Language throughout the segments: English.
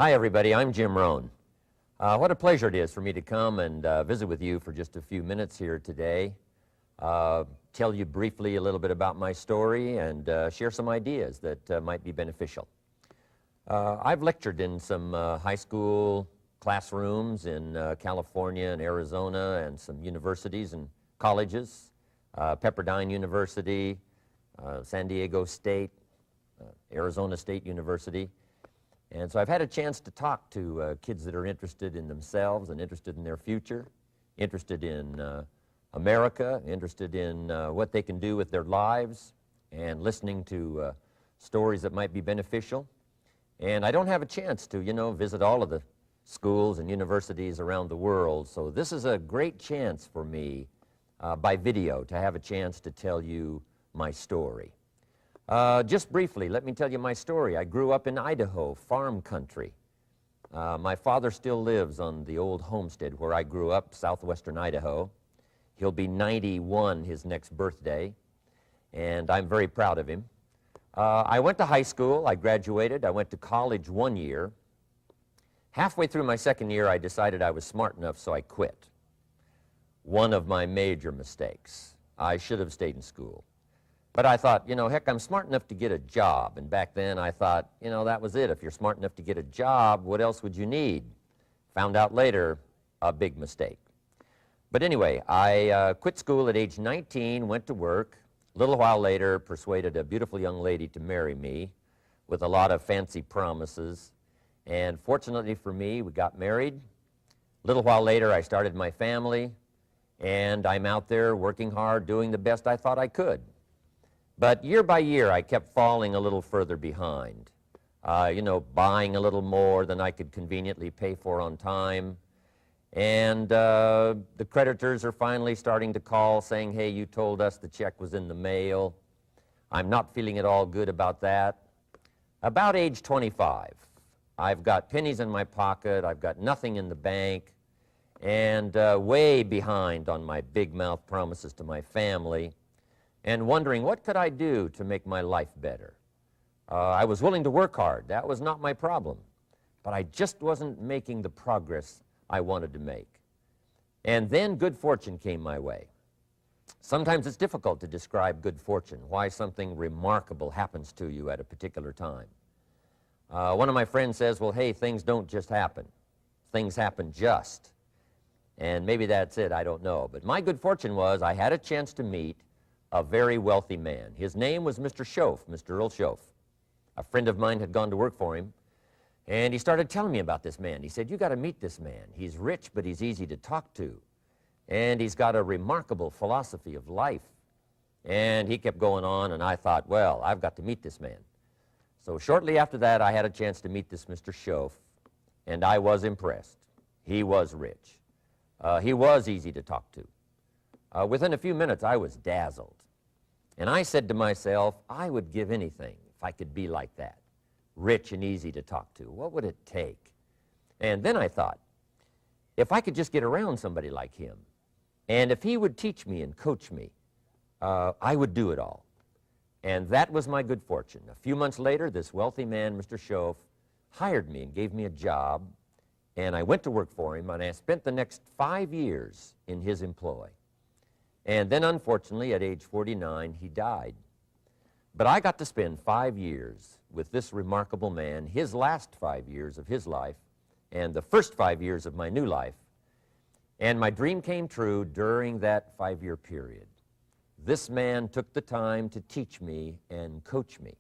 Hi, everybody. I'm Jim Rohn. What a pleasure it is for me to come and visit with you for just a few minutes here today. Tell you briefly a little bit about my story and share some ideas that might be beneficial. I've lectured in some high school classrooms in California and Arizona and some universities and colleges, Pepperdine University, San Diego State, Arizona State University. And so I've had a chance to talk to kids that are interested in themselves and interested in their future, interested in America, interested in what they can do with their lives, and listening to stories that might be beneficial. And I don't have a chance to, visit all of the schools and universities around the world, so this is a great chance for me by video to have a chance to tell you my story. Just briefly, let me tell you my story. I grew up in Idaho, farm country. My father still lives on the old homestead where I grew up, southwestern Idaho. He'll be 91 his next birthday, and I'm very proud of him. I went to high school. I graduated. I went to college 1 year. Halfway through my second year, I decided I was smart enough, so I quit. One of my major mistakes. I should have stayed in school. But I thought, heck, I'm smart enough to get a job. And back then I thought, that was it. If you're smart enough to get a job, what else would you need? Found out later, a big mistake. But anyway, I quit school at age 19, went to work. A little while later, persuaded a beautiful young lady to marry me with a lot of fancy promises. And fortunately for me, we got married. A little while later, I started my family. And I'm out there working hard, doing the best I thought I could. But year by year, I kept falling a little further behind, buying a little more than I could conveniently pay for on time. And the creditors are finally starting to call saying, hey, you told us the check was in the mail. I'm not feeling at all good about that. About age 25, I've got pennies in my pocket, I've got nothing in the bank, and way behind on my big mouth promises to my family, and wondering what could I do to make my life better. I was willing to work hard. That was not my problem. But I just wasn't making the progress I wanted to make. And then good fortune came my way. Sometimes it's difficult to describe good fortune, why something remarkable happens to you at a particular time. One of my friends says, well, hey, things don't just happen. Things happen just. And maybe that's it, I don't know. But my good fortune was I had a chance to meet a very wealthy man. His name was Mr. Schoaf, Mr. Earl Schoaf. A friend of mine had gone to work for him, and he started telling me about this man. He said, you got to meet this man. He's rich, but he's easy to talk to, and he's got a remarkable philosophy of life. And he kept going on, and I thought, well, I've got to meet this man. So shortly after that, I had a chance to meet this Mr. Schoaf, and I was impressed. He was rich. He was easy to talk to. Within a few minutes, I was dazzled. And I said to myself, I would give anything if I could be like that, rich and easy to talk to. What would it take? And then I thought, if I could just get around somebody like him, and if he would teach me and coach me, I would do it all. And that was my good fortune. A few months later, this wealthy man, Mr. Schoaf, hired me and gave me a job, and I went to work for him, and I spent the next 5 years in his employ. And then, unfortunately, at age 49, he died. But I got to spend 5 years with this remarkable man, his last 5 years of his life, and the first 5 years of my new life. And my dream came true during that 5-year period. This man took the time to teach me and coach me.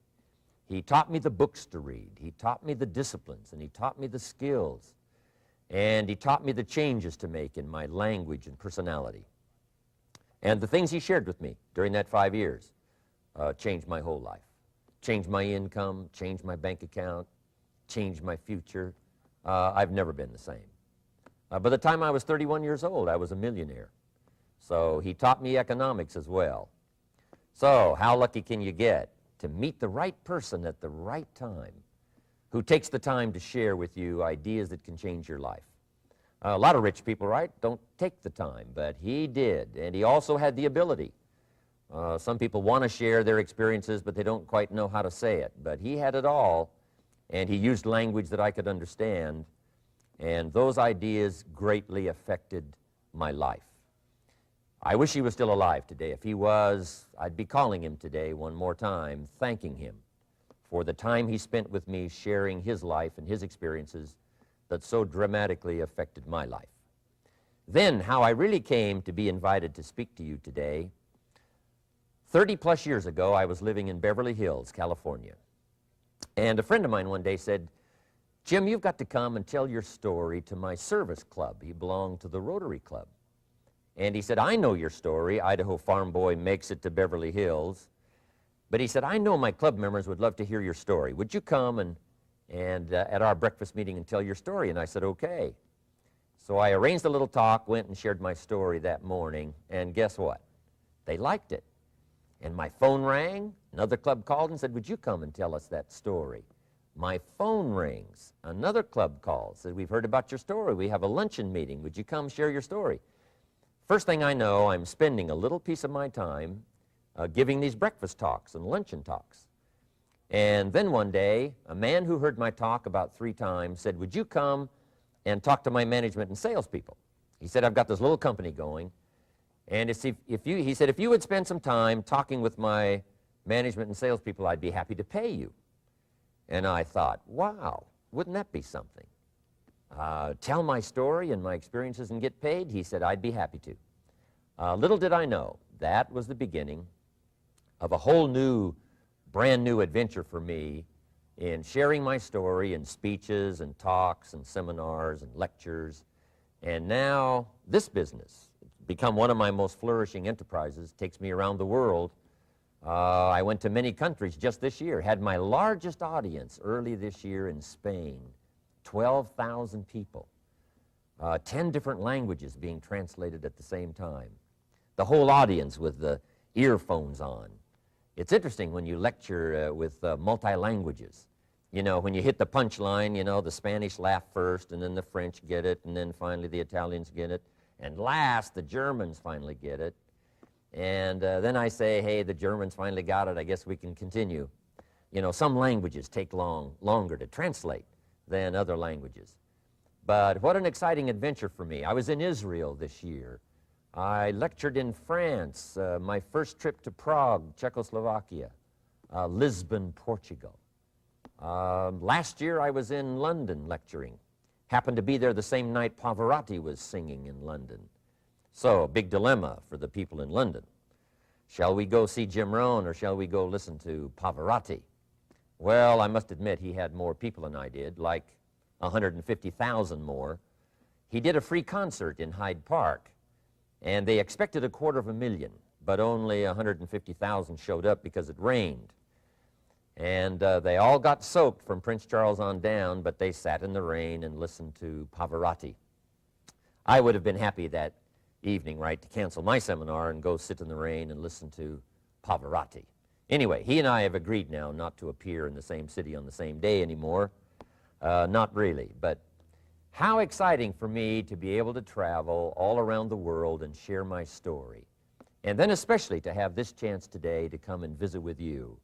He taught me the books to read. He taught me the disciplines, and he taught me the skills. And he taught me the changes to make in my language and personality. And the things he shared with me during that 5 years changed my whole life. Changed my income, changed my bank account, changed my future. I've never been the same. By the time I was 31 years old, I was a millionaire. So he taught me economics as well. So how lucky can you get to meet the right person at the right time who takes the time to share with you ideas that can change your life? A lot of rich people, right, don't take the time, but he did, and he also had the ability. Some people want to share their experiences, but they don't quite know how to say it, but he had it all, and he used language that I could understand, and those ideas greatly affected my life. I wish he was still alive today. If he was, I'd be calling him today one more time, thanking him for the time he spent with me sharing his life and his experiences that so dramatically affected my life. Then, how I really came to be invited to speak to you today. 30-plus years ago, I was living in Beverly Hills, California. And a friend of mine one day said, "Jim, you've got to come and tell your story to my service club." He belonged to the Rotary Club. And he said, "I know your story. Idaho farm boy makes it to Beverly Hills." But he said, "I know my club members would love to hear your story. Would you come and at our breakfast meeting and tell your story?" And I said, "Okay." So I arranged a little talk, went and shared my story that morning, and guess what? They liked it. And my phone rang. Another club called and said, "Would you come and tell us that story?" My phone rings. Another club calls, said, "We've heard about your story. We have a luncheon meeting. Would you come share your story?" First thing I know, I'm spending a little piece of my time giving these breakfast talks and luncheon talks. And then one day, a man who heard my talk about 3 times said, "Would you come and talk to my management and salespeople?" He said, "I've got this little company going, and he said, if you would spend some time talking with my management and salespeople, I'd be happy to pay you." And I thought, wow, wouldn't that be something? Tell my story and my experiences and get paid? He said, "I'd be happy to." Little did I know, that was the beginning of a whole new, brand new adventure for me in sharing my story in speeches and talks and seminars and lectures. And now this business, it's become one of my most flourishing enterprises, takes me around the world. I went to many countries just this year, had my largest audience early this year in Spain, 12,000 people, 10 different languages being translated at the same time, the whole audience with the earphones on. It's interesting when you lecture with multi-languages. You know, when you hit the punchline, you know, the Spanish laugh first, and then the French get it, and then finally the Italians get it, and last the Germans finally get it. And then I say, "Hey, the Germans finally got it, I guess we can continue." You know, some languages take longer to translate than other languages. But what an exciting adventure for me. I was in Israel this year. I lectured in France, my first trip to Prague, Czechoslovakia, Lisbon, Portugal. Last year I was in London lecturing. Happened to be there the same night Pavarotti was singing in London. So, a big dilemma for the people in London. Shall we go see Jim Rohn, or shall we go listen to Pavarotti? Well, I must admit he had more people than I did, like 150,000 more. He did a free concert in Hyde Park, and they expected 250,000, but only 150,000 showed up because it rained. And they all got soaked from Prince Charles on down, but they sat in the rain and listened to Pavarotti. I would have been happy that evening, right, to cancel my seminar and go sit in the rain and listen to Pavarotti. Anyway, he and I have agreed now not to appear in the same city on the same day anymore. Not really, but how exciting for me to be able to travel all around the world and share my story. And then especially to have this chance today to come and visit with you.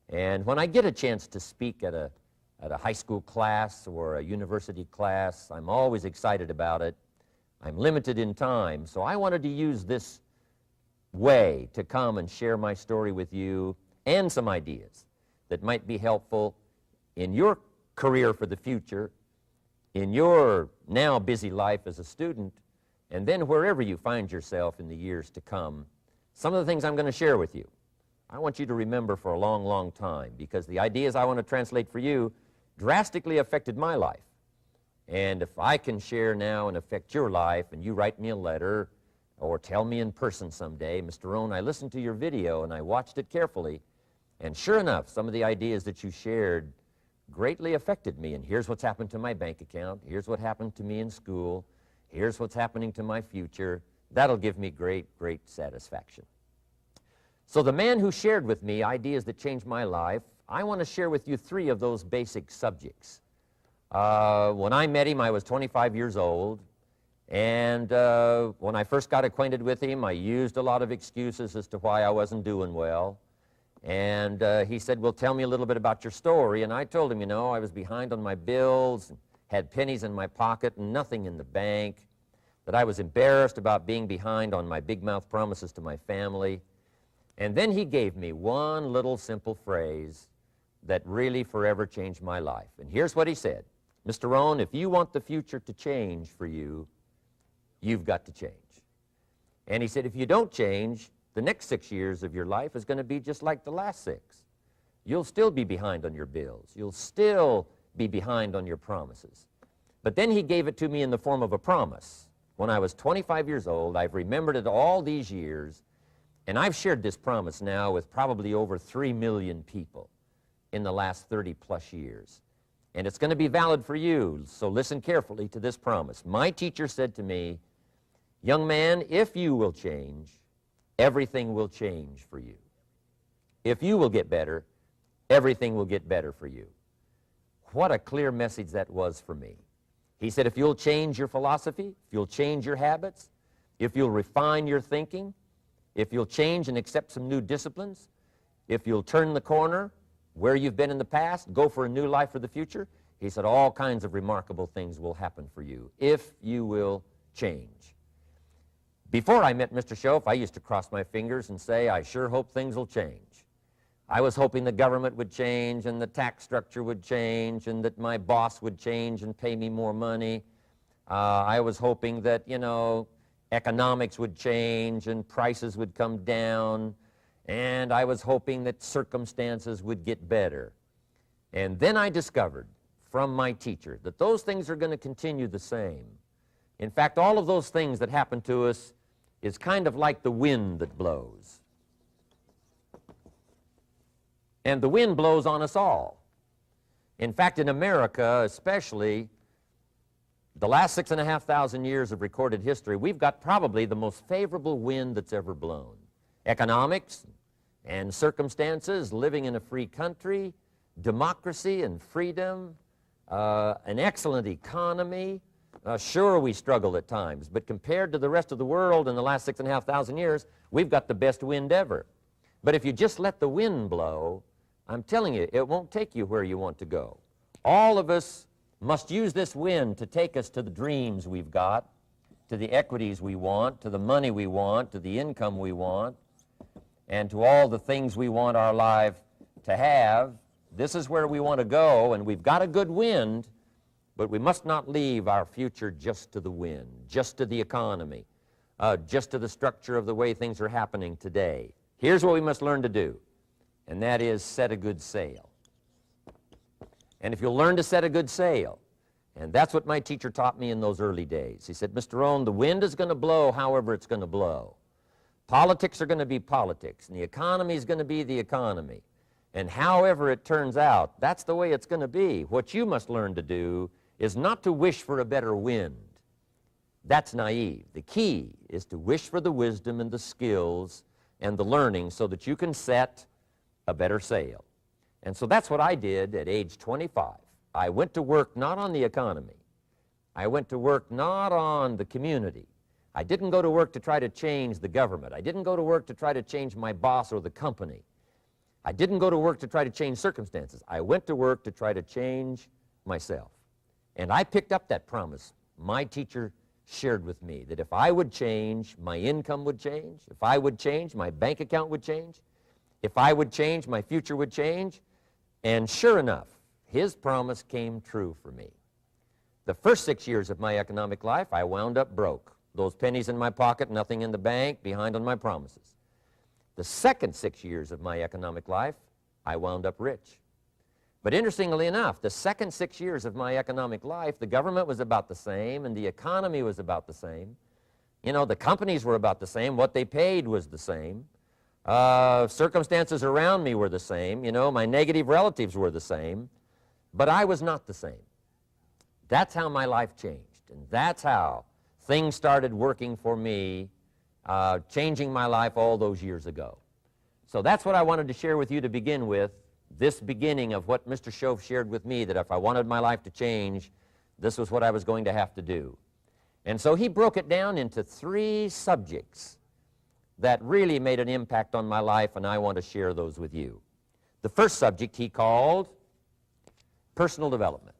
And when I get a chance to speak at a high school class or a university class, I'm always excited about it. I'm limited in time, so I wanted to use this way to come and share my story with you and some ideas that might be helpful in your career for the future, in your now busy life as a student, and then wherever you find yourself in the years to come. Some of the things I'm going to share with you, I want you to remember for a long, long time, because the ideas I want to translate for you drastically affected my life. And if I can share now and affect your life, and you write me a letter or tell me in person someday, "Mr. Rohn, I listened to your video and I watched it carefully, and sure enough, some of the ideas that you shared greatly affected me, and here's what's happened to my bank account, here's what happened to me in school, here's what's happening to my future," that'll give me great, great satisfaction. So the man who shared with me ideas that changed my life, I want to share with you 3 of those basic subjects. When I met him, I was 25 years old, and when I first got acquainted with him, I used a lot of excuses as to why I wasn't doing well. And he said, well, tell me a little bit about your story. And I told him, you know, I was behind on my bills, had pennies in my pocket and nothing in the bank, that I was embarrassed about being behind on my big mouth promises to my family. And then he gave me one little simple phrase that really forever changed my life. And here's what he said: Mr. Rohn, if you want the future to change for you, you've got to change. And he said, if you don't change, the next 6 years of your life is going to be just like the last 6. You'll still be behind on your bills. You'll still be behind on your promises. But then he gave it to me in the form of a promise. When I was 25 years old, I've remembered it all these years, and I've shared this promise now with probably over 3 million people in the last 30-plus years. And it's going to be valid for you, so listen carefully to this promise. My teacher said to me, young man, if you will change, everything will change for you. If you will get better, everything will get better for you. What a clear message that was for me. He said, if you'll change your philosophy, if you'll change your habits, if you'll refine your thinking, if you'll change and accept some new disciplines, if you'll turn the corner where you've been in the past, go for a new life for the future, he said all kinds of remarkable things will happen for you if you will change. Before I met Mr. Schoaf, I used to cross my fingers and say, I sure hope things will change. I was hoping the government would change and the tax structure would change and that my boss would change and pay me more money. I was hoping that, you know, economics would change and prices would come down, and I was hoping that circumstances would get better. And then I discovered from my teacher that those things are going to continue the same. In fact, all of those things that happen to us is kind of like the wind that blows. And the wind blows on us all. In fact, in America especially, the last 6,500 years of recorded history, we've got probably the most favorable wind that's ever blown. Economics and circumstances, living in a free country, democracy and freedom, an excellent economy. Sure, we struggle at times, but compared to the rest of the world in the last 6,500 years, we've got the best wind ever. But if you just let the wind blow, I'm telling you, it won't take you where you want to go. All of us must use this wind to take us to the dreams we've got, to the equities we want, to the money we want, to the income we want, and to all the things we want our life to have. This is where we want to go, and we've got a good wind, but we must not leave our future just to the wind, just to the economy, just to the structure of the way things are happening today. Here's what we must learn to do, and that is set a good sail. And if you'll learn to set a good sail, and that's what my teacher taught me in those early days. He said, Mr. Rohn, the wind is going to blow however it's going to blow. Politics are going to be politics, and the economy is going to be the economy. And however it turns out, that's the way it's going to be. What you must learn to do is not to wish for a better wind. That's naive. The key is to wish for the wisdom and the skills and the learning so that you can set a better sail. And so that's what I did at age 25. I went to work not on the economy. I went to work not on the community. I didn't go to work to try to change the government. I didn't go to work to try to change my boss or the company. I didn't go to work to try to change circumstances. I went to work to try to change myself. And I picked up that promise my teacher shared with me, that if I would change, my income would change. If I would change, my bank account would change. If I would change, my future would change. And sure enough, his promise came true for me. The first 6 years of my economic life, I wound up broke. Those pennies in my pocket, nothing in the bank, behind on my promises. The second 6 years of my economic life, I wound up rich. But interestingly enough, the second 6 years of my economic life, the government was about the same and the economy was about the same. You know, the companies were about the same. What they paid was the same. Circumstances around me were the same. You know, my negative relatives were the same. But I was not the same. That's how my life changed. And that's how things started working for me, changing my life all those years ago. So that's what I wanted to share with you to begin with, this beginning of what Mr. Schoaf shared with me, that if I wanted my life to change, this was what I was going to have to do. And so he broke it down into 3 subjects that really made an impact on my life, and I want to share those with you. The first subject he called personal development.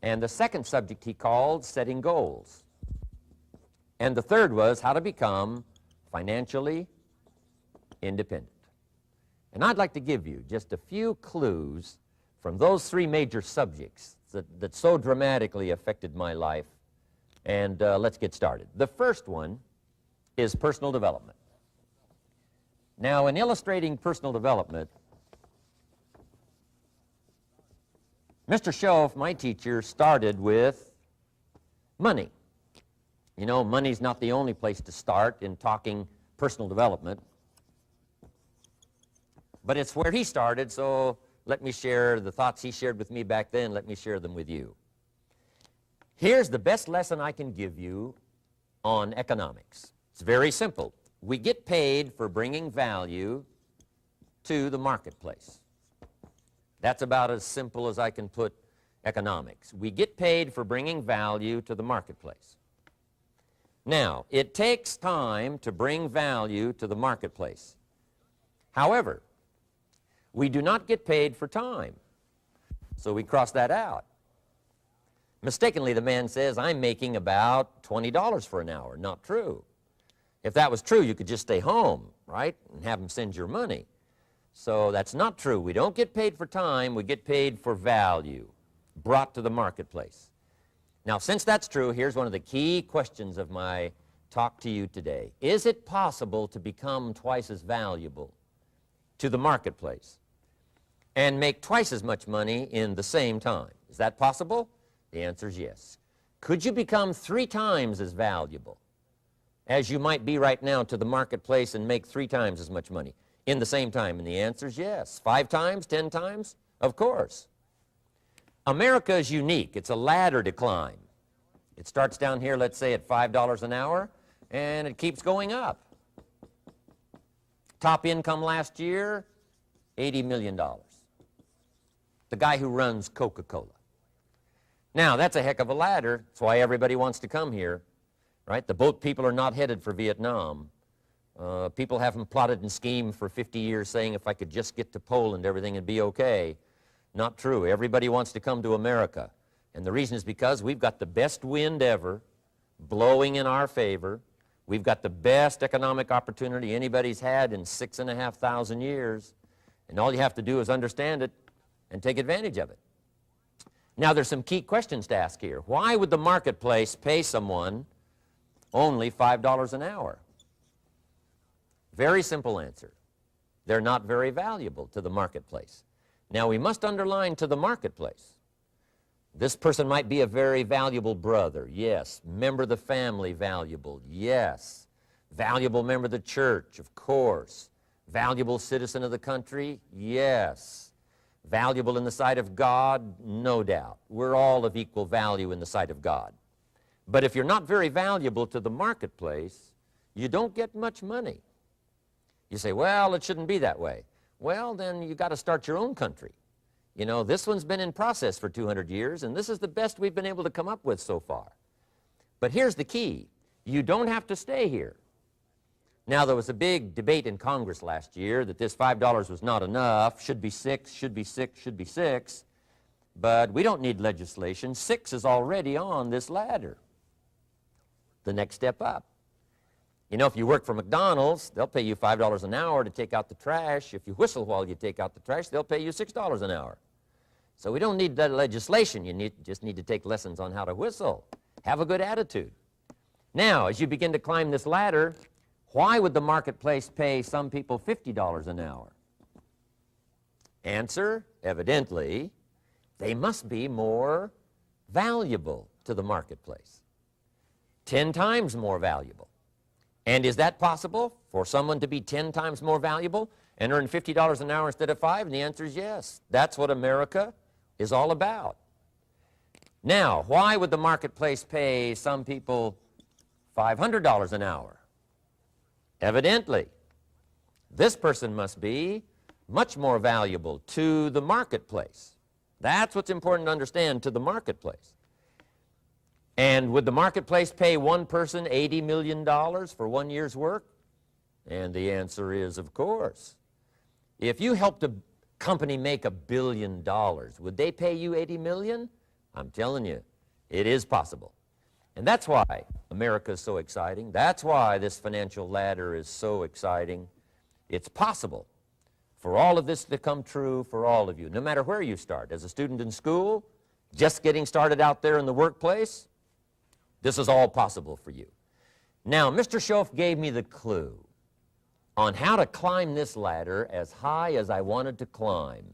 And the second subject he called setting goals. And the third was how to become financially independent. And I'd like to give you just a few clues from those three major subjects that so dramatically affected my life. And let's get started. The first one is personal development. Now, in illustrating personal development, Mr. Schoaf, my teacher, started with money. You know, money's not the only place to start in talking personal development, but it's where he started, so let me share the thoughts he shared with me back then. Let me share them with you. Here's the best lesson I can give you on economics. It's very simple. We get paid for bringing value to the marketplace. That's about as simple as I can put economics. We get paid for bringing value to the marketplace. Now, it takes time to bring value to the marketplace. However, we do not get paid for time, so we cross that out. Mistakenly, the man says, I'm making about $20 for an hour. Not true. If that was true, you could just stay home, right, and have them send your money. So that's not true. We don't get paid for time. We get paid for value brought to the marketplace. Now, since that's true, here's one of the key questions of my talk to you today. Is it possible to become twice as valuable to the marketplace and make twice as much money in the same time? Is that possible? The answer is yes. Could you become 3 times as valuable as you might be right now to the marketplace and make 3 times as much money in the same time? And the answer is yes. 5 times, 10 times? Of course. America is unique. It's a ladder to climb. It starts down here, let's say, at $5 an hour, and it keeps going up. Top income last year, $80 million. The guy who runs Coca-Cola. Now, that's a heck of a ladder. That's why everybody wants to come here, right? The boat people are not headed for Vietnam. People haven't plotted and schemed for 50 years saying if I could just get to Poland, everything would be okay. Not true. Everybody wants to come to America. And the reason is because we've got the best wind ever blowing in our favor. We've got the best economic opportunity anybody's had in 6,500 years. And all you have to do is understand it and take advantage of it. Now, there's some key questions to ask here. Why would the marketplace pay someone only $5 an hour? Very simple answer. They're not very valuable to the marketplace. Now, we must underline to the marketplace. This person might be a very valuable brother, yes. Member of the family, valuable, yes. Valuable member of the church, of course. Valuable citizen of the country, yes. Valuable in the sight of God, no doubt. We're all of equal value in the sight of God. But if you're not very valuable to the marketplace, you don't get much money. You say, well, it shouldn't be that way. Well, then you got to start your own country. You know, this one's been in process for 200 years, and this is the best we've been able to come up with so far. But here's the key. You don't have to stay here. Now, there was a big debate in Congress last year that this $5 was not enough, should be 6, should be 6, should be 6. But we don't need legislation. 6 is already on this ladder. The next step up. You know, if you work for McDonald's, they'll pay you $5 an hour to take out the trash. If you whistle while you take out the trash, they'll pay you $6 an hour. So we don't need that legislation. You just need to take lessons on how to whistle. Have a good attitude. Now, as you begin to climb this ladder, why would the marketplace pay some people $50 an hour? Answer, evidently, they must be more valuable to the marketplace. 10 times more valuable. And is that possible for someone to be 10 times more valuable and earn $50 an hour instead of 5? And the answer is yes. That's what America is all about. Now, why would the marketplace pay some people $500 an hour? Evidently, this person must be much more valuable to the marketplace. That's what's important to understand, to the marketplace. And would the marketplace pay one person $80 million for 1 year's work? And the answer is, of course. If you helped a company make $1 billion, would they pay you $80 million? I'm telling you, it is possible. And that's why America is so exciting. That's why this financial ladder is so exciting. It's possible for all of this to come true for all of you, no matter where you start. As a student in school, just getting started out there in the workplace, this is all possible for you. Now, Mr. Schoaf gave me the clue on how to climb this ladder as high as I wanted to climb.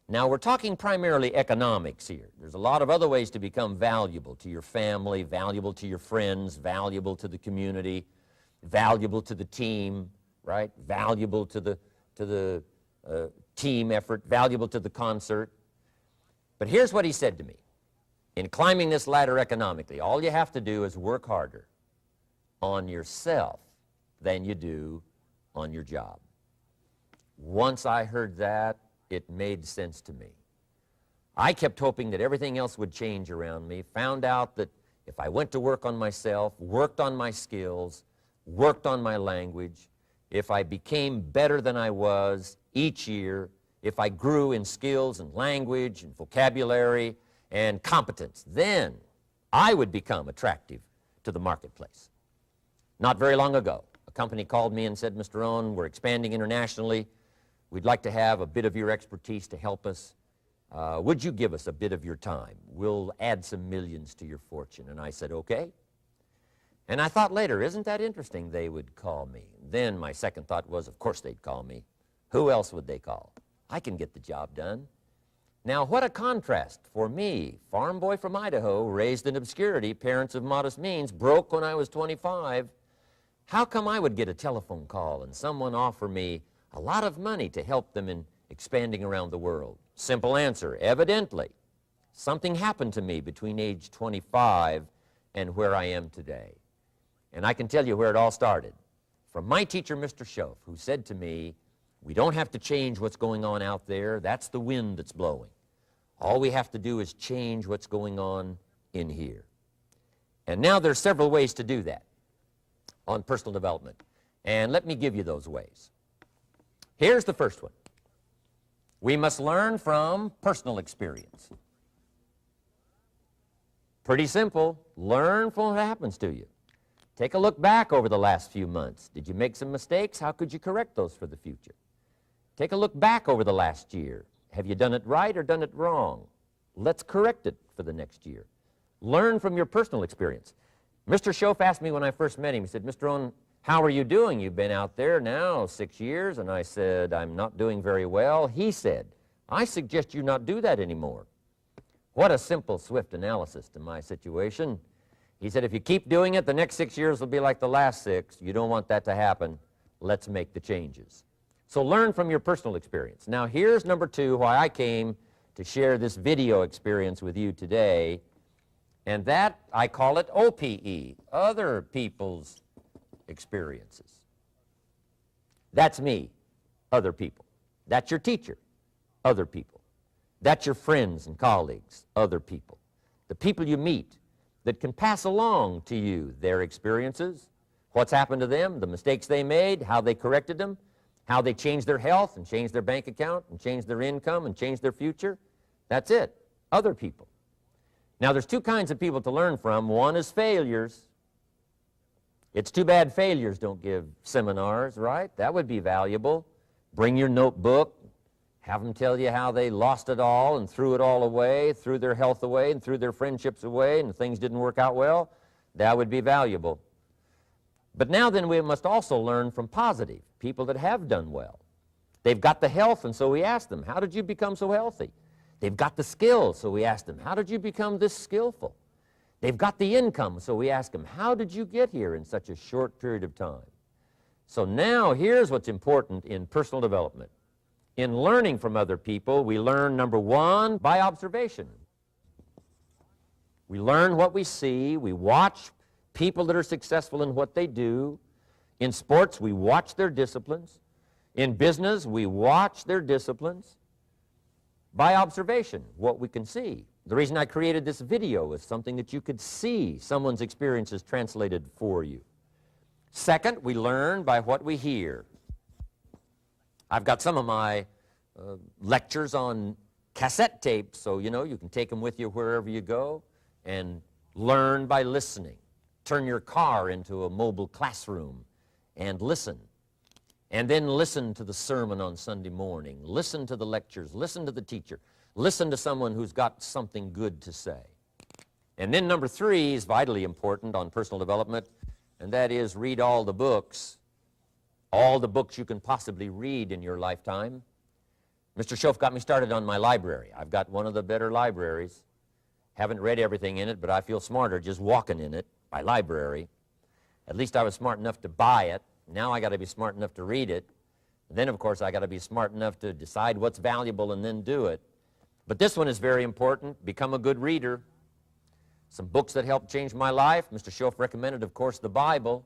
Now, we're talking primarily economics here. There's a lot of other ways to become valuable to your family, valuable to your friends, valuable to the community, valuable to the team, right? Valuable to the team effort, valuable to the concert. But here's what he said to me. In climbing this ladder economically, all you have to do is work harder on yourself than you do on your job. Once I heard that, it made sense to me. I kept hoping that everything else would change around me, found out that if I went to work on myself, worked on my skills, worked on my language, if I became better than I was each year, if I grew in skills and language and vocabulary and competence, then I would become attractive to the marketplace. Not very long ago, a company called me and said, Mr. Rohn, we're expanding internationally. We'd like to have a bit of your expertise to help us. Would you give us a bit of your time? We'll add some millions to your fortune. And I said, okay. And I thought later, isn't that interesting they would call me? Then my second thought was, of course they'd call me. Who else would they call? I can get the job done. Now, what a contrast for me, farm boy from Idaho, raised in obscurity, parents of modest means, broke when I was 25. How come I would get a telephone call and someone offer me a lot of money to help them in expanding around the world? Simple answer, evidently, something happened to me between age 25 and where I am today. And I can tell you where it all started. From my teacher, Mr. Schoaf, who said to me, we don't have to change what's going on out there. That's the wind that's blowing. All we have to do is change what's going on in here. And now there's several ways to do that on personal development. And let me give you those ways. Here's the first one. We must learn from personal experience. Pretty simple. Learn from what happens to you. Take a look back over the last few months. Did you make some mistakes? How could you correct those for the future? Take a look back over the last year. Have you done it right or done it wrong? Let's correct it for the next year. Learn from your personal experience. Mr. Schoaf asked me when I first met him, he said, Mr. Rohn, how are you doing? You've been out there now 6 years. And I said, I'm not doing very well. He said, I suggest you not do that anymore. What a simple, swift analysis to my situation. He said, if you keep doing it, the next 6 years will be like the last 6. You don't want that to happen. Let's make the changes. So learn from your personal experience. Now, here's number 2, why I came to share this video experience with you today. And that, I call it OPE, other people's experiences. That's me, other people. That's your teacher, other people. That's your friends and colleagues, other people. The people you meet that can pass along to you their experiences, what's happened to them, the mistakes they made, how they corrected them, how they changed their health and changed their bank account and changed their income and changed their future. That's it, other people. Now, there's 2 kinds of people to learn from. One is failures. It's too bad failures don't give seminars, right? That would be valuable. Bring your notebook, have them tell you how they lost it all and threw it all away, threw their health away and threw their friendships away and things didn't work out well. That would be valuable. But now then we must also learn from positive, people that have done well. They've got the health, and so we ask them, how did you become so healthy? They've got the skills, so we ask them, how did you become this skillful? They've got the income, so we ask them, how did you get here in such a short period of time? So now here's what's important in personal development. In learning from other people, we learn, number 1, by observation. We learn what we see. We watch people that are successful in what they do. In sports, we watch their disciplines. In business, we watch their disciplines. By observation, what we can see. The reason I created this video was something that you could see someone's experiences translated for you. Second, we learn by what we hear. I've got some of my lectures on cassette tapes, so you can take them with you wherever you go and learn by listening. Turn your car into a mobile classroom and listen. And then listen to the sermon on Sunday morning. Listen to the lectures. Listen to the teacher. Listen to someone who's got something good to say. And then number 3 is vitally important on personal development, and that is read all the books you can possibly read in your lifetime. Mr. Schoaf got me started on my library. I've got one of the better libraries. Haven't read everything in it, but I feel smarter just walking in it, my library. At least I was smart enough to buy it. Now I got to be smart enough to read it. And then, of course, I got to be smart enough to decide what's valuable and then do it. But this one is very important. Become a good reader. Some books that helped change my life. Mr. Schoaf recommended, of course, the Bible.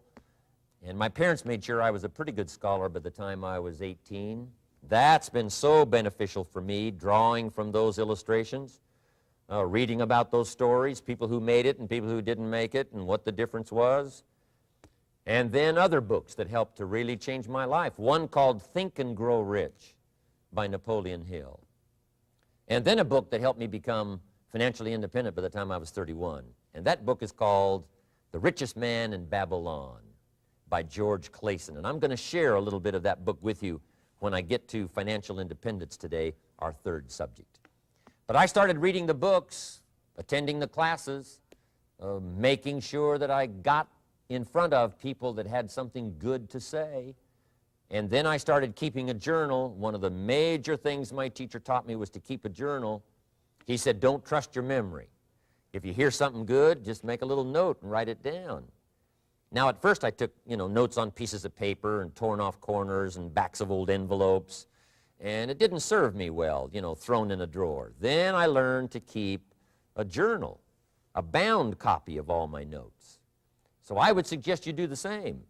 And my parents made sure I was a pretty good scholar by the time I was 18. That's been so beneficial for me, drawing from those illustrations, reading about those stories, people who made it and people who didn't make it, and what the difference was. And then other books that helped to really change my life. One called Think and Grow Rich by Napoleon Hill. And then a book that helped me become financially independent by the time I was 31. And that book is called The Richest Man in Babylon by George Clason. And I'm going to share a little bit of that book with you when I get to financial independence today, our third subject. But I started reading the books, attending the classes, making sure that I got in front of people that had something good to say. And then I started keeping a journal. One of the major things my teacher taught me was to keep a journal. He said, don't trust your memory. If you hear something good, just make a little note and write it down. Now, at first I took, notes on pieces of paper and torn off corners and backs of old envelopes. And it didn't serve me well, thrown in a drawer. Then I learned to keep a journal, a bound copy of all my notes. So I would suggest you do the same.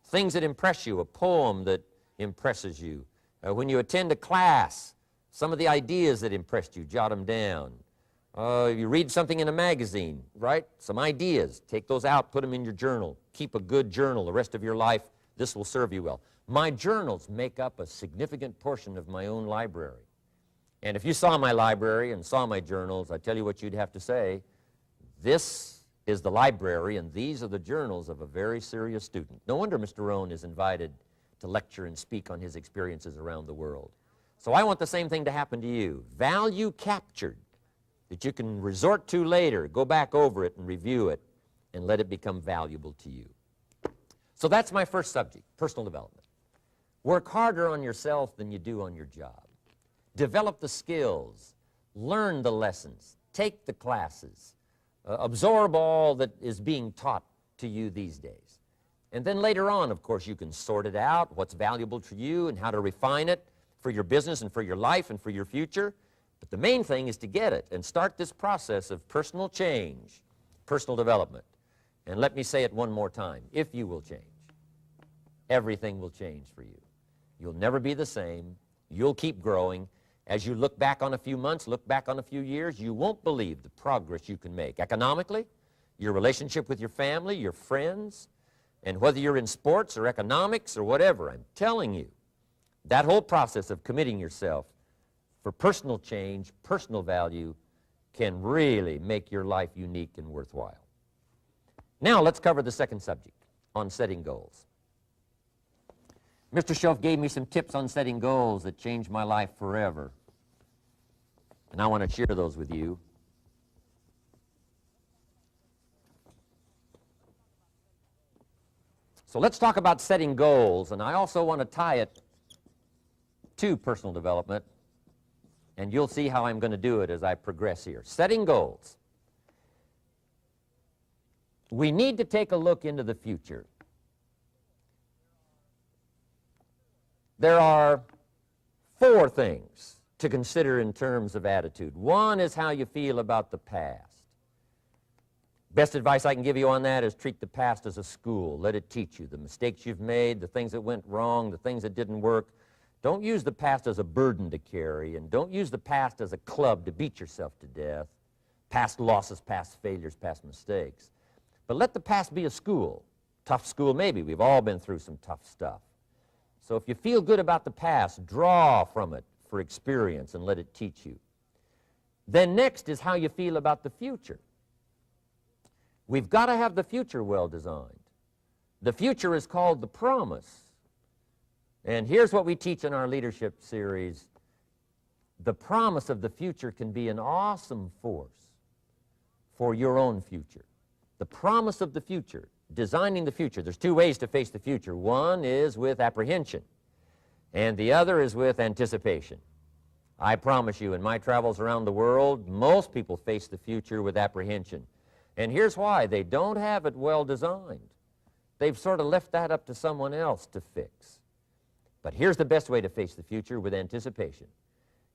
Things that impress you, a poem that impresses you. When you attend a class, some of the ideas that impressed you, jot them down. You read something in a magazine, right? Some ideas. Take those out, put them in your journal. Keep a good journal the rest of your life. This will serve you well. My journals make up a significant portion of my own library. And if you saw my library and saw my journals, I tell you what you'd have to say. This is the library, and these are the journals of a very serious student. No wonder Mr. Rohn is invited to lecture and speak on his experiences around the world. So I want the same thing to happen to you. Value captured that you can resort to later, go back over it and review it, and let it become valuable to you. So that's my first subject, personal development. Work harder on yourself than you do on your job. Develop the skills, learn the lessons, take the classes, absorb all that is being taught to you these days. And then later on, of course, you can sort it out, what's valuable to you and how to refine it for your business and for your life and for your future. But the main thing is to get it and start this process of personal change, personal development. And let me say it one more time. If you will change, everything will change for you. You'll never be the same. You'll keep growing. As you look back on a few months, look back on a few years, you won't believe the progress you can make. Economically, your relationship with your family, your friends, and whether you're in sports or economics or whatever, I'm telling you, that whole process of committing yourself for personal change, personal value, can really make your life unique and worthwhile. Now let's cover the second subject, on setting goals. Mr. Schoaf gave me some tips on setting goals that changed my life forever. And I want to share those with you. So let's talk about setting goals, and I also want to tie it to personal development, and you'll see how I'm going to do it as I progress here. Setting goals. We need to take a look into the future. There are 4 things to consider in terms of attitude. One is how you feel about the past. Best advice I can give you on that is treat the past as a school. Let it teach you the mistakes you've made, the things that went wrong, the things that didn't work. Don't use the past as a burden to carry, and don't use the past as a club to beat yourself to death. past losses, past failures, past mistakes. But let the past be a school. Tough school maybe. We've all been through some tough stuff. So if you feel good about the past, draw from it for experience and let it teach you. Then next is how you feel about the future. We've got to have the future well designed. The future is called the promise. And here's what we teach in our leadership series. The promise of the future can be an awesome force for your own future. The promise of the future, designing the future. There's two ways to face the future. One is with apprehension, and the other is with anticipation. I promise you, in my travels around the world, most people face the future with apprehension. And here's why. They don't have it well designed. They've sort of left that up to someone else to fix. But here's the best way to face the future, with anticipation.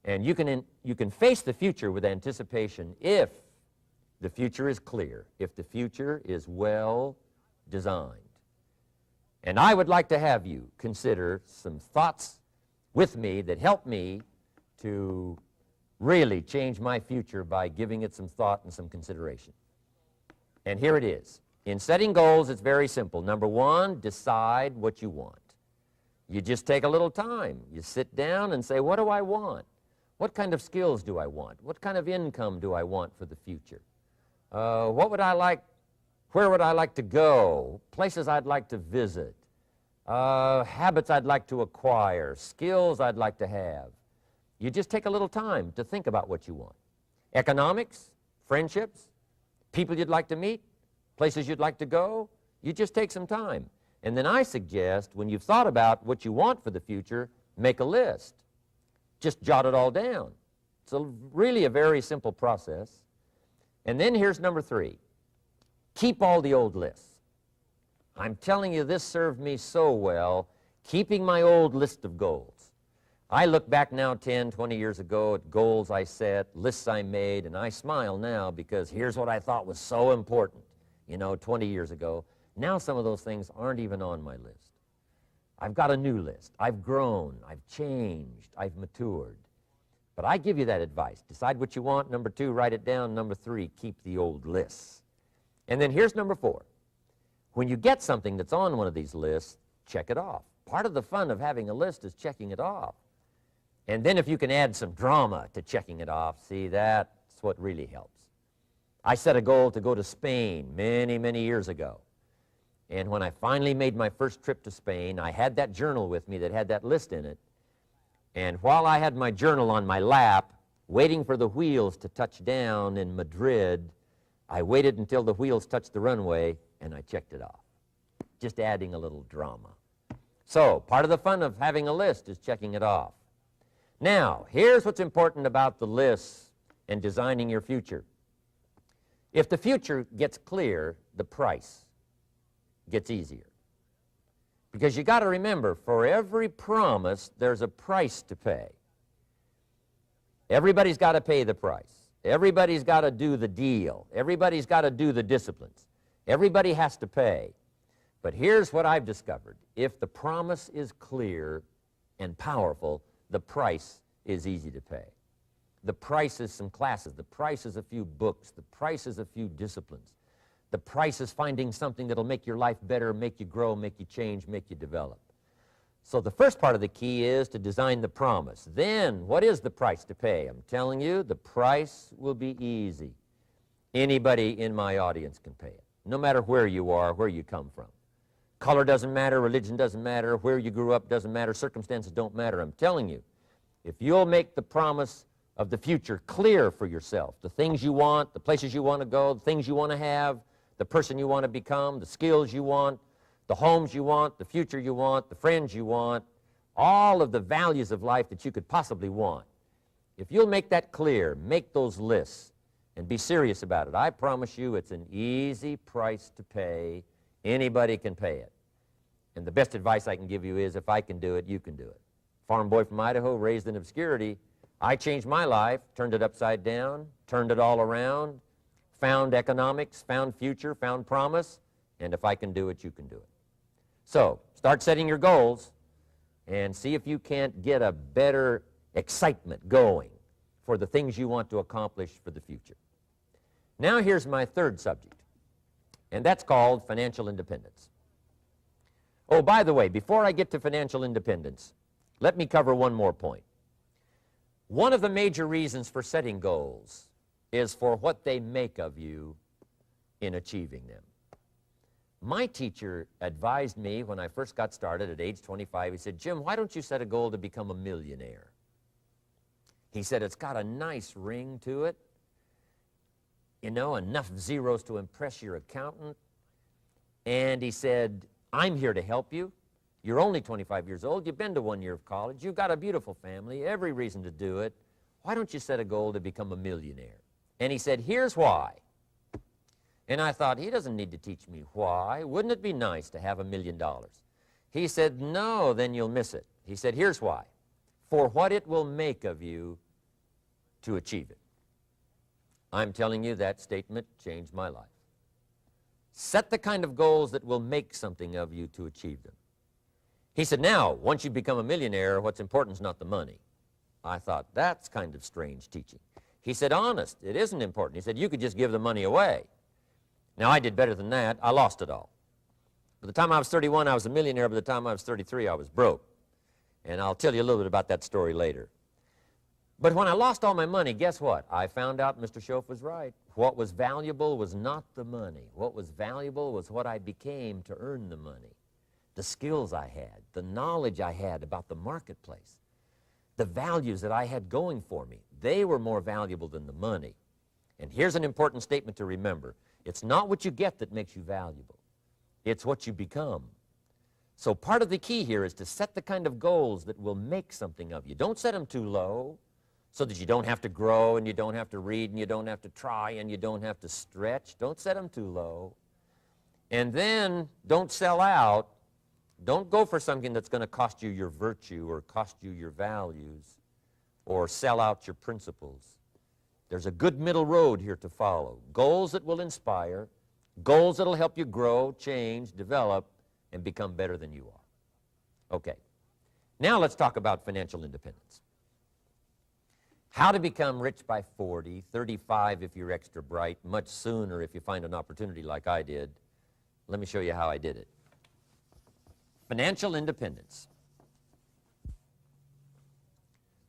And you can face the future with anticipation if the future is clear, if the future is well designed. And I would like to have you consider some thoughts with me that help me to really change my future by giving it some thought and some consideration. And here it is. In setting goals, it's very simple. Number one, decide what you want. You just take a little time. You sit down and say, what do I want? What kind of skills do I want? What kind of income do I want for the future? What would I like? Where would I like to go? Places I'd like to visit. Habits I'd like to acquire. Skills I'd like to have. You just take a little time to think about what you want. Economics, friendships, people you'd like to meet, places you'd like to go. You just take some time. And then I suggest, when you've thought about what you want for the future, make a list. Just jot it all down. It's really a very simple process. And then here's number three. Keep all the old lists. I'm telling you, this served me so well, keeping my old list of goals. I look back now 10, 20 years ago at goals I set, lists I made, and I smile now because here's what I thought was so important, 20 years ago. Now some of those things aren't even on my list. I've got a new list. I've grown. I've changed. I've matured. But I give you that advice. Decide what you want. Number two, write it down. Number three, keep the old lists. And then here's number four. When you get something that's on one of these lists, check it off. Part of the fun of having a list is checking it off. And then if you can add some drama to checking it off, see, that's what really helps. I set a goal to go to Spain many, many years ago. And when I finally made my first trip to Spain, I had that journal with me that had that list in it. And while I had my journal on my lap, waiting for the wheels to touch down in Madrid, I waited until the wheels touched the runway, and I checked it off, just adding a little drama. So part of the fun of having a list is checking it off. Now, here's what's important about the lists and designing your future. If the future gets clear, the price gets easier. Because you got to remember, for every promise, there's a price to pay. Everybody's got to pay the price. Everybody's got to do the deal. Everybody's got to do the disciplines. Everybody has to pay. But here's what I've discovered. If the promise is clear and powerful, the price is easy to pay. The price is some classes. The price is a few books. The price is a few disciplines. The price is finding something that'll make your life better, make you grow, make you change, make you develop. So the first part of the key is to design the promise. Then, what is the price to pay? I'm telling you, the price will be easy. Anybody in my audience can pay it, no matter where you are, where you come from. Color doesn't matter, religion doesn't matter, where you grew up doesn't matter, circumstances don't matter. I'm telling you, if you'll make the promise of the future clear for yourself, the things you want, the places you want to go, the things you want to have, the person you want to become, the skills you want, the homes you want, the future you want, the friends you want, all of the values of life that you could possibly want. If you'll make that clear, make those lists, and be serious about it, I promise you it's an easy price to pay. Anybody can pay it. And the best advice I can give you is, if I can do it, you can do it. Farm boy from Idaho, raised in obscurity, I changed my life, turned it upside down, turned it all around, found economics, found future, found promise, and if I can do it, you can do it. So, start setting your goals and see if you can't get a better excitement going for the things you want to accomplish for the future. Now here's my third subject, and that's called financial independence. Oh, by the way, before I get to financial independence, let me cover one more point. One of the major reasons for setting goals is for what they make of you in achieving them. My teacher advised me when I first got started at age 25, he said, Jim, why don't you set a goal to become a millionaire? He said, it's got a nice ring to it, you know, enough zeros to impress your accountant. And he said, I'm here to help you. You're only 25 years old. You've been to 1 year of college. You've got a beautiful family, every reason to do it. Why don't you set a goal to become a millionaire? And he said, here's why. And I thought, he doesn't need to teach me why. Wouldn't it be nice to have $1 million? He said, no, then you'll miss it. He said, here's why. For what it will make of you to achieve it. I'm telling you, that statement changed my life. Set the kind of goals that will make something of you to achieve them. He said, now, once you become a millionaire, what's important is not the money. I thought, that's kind of strange teaching. He said, honest, it isn't important. He said, you could just give the money away. Now, I did better than that. I lost it all. By the time I was 31, I was a millionaire. By the time I was 33, I was broke. And I'll tell you a little bit about that story later. But when I lost all my money, guess what? I found out Mr. Schoaf was right. What was valuable was not the money. What was valuable was what I became to earn the money. The skills I had, the knowledge I had about the marketplace, the values that I had going for me. They were more valuable than the money. And here's an important statement to remember. It's not what you get that makes you valuable. It's what you become. So part of the key here is to set the kind of goals that will make something of you. Don't set them too low so that you don't have to grow and you don't have to read and you don't have to try and you don't have to stretch. Don't set them too low. And then don't sell out. Don't go for something that's going to cost you your virtue or cost you your values or sell out your principles. There's a good middle road here to follow. Goals that will inspire, goals that will help you grow, change, develop, and become better than you are. Okay. Now let's talk about financial independence. How to become rich by 40, 35 if you're extra bright, much sooner if you find an opportunity like I did. Let me show you how I did it. Financial independence.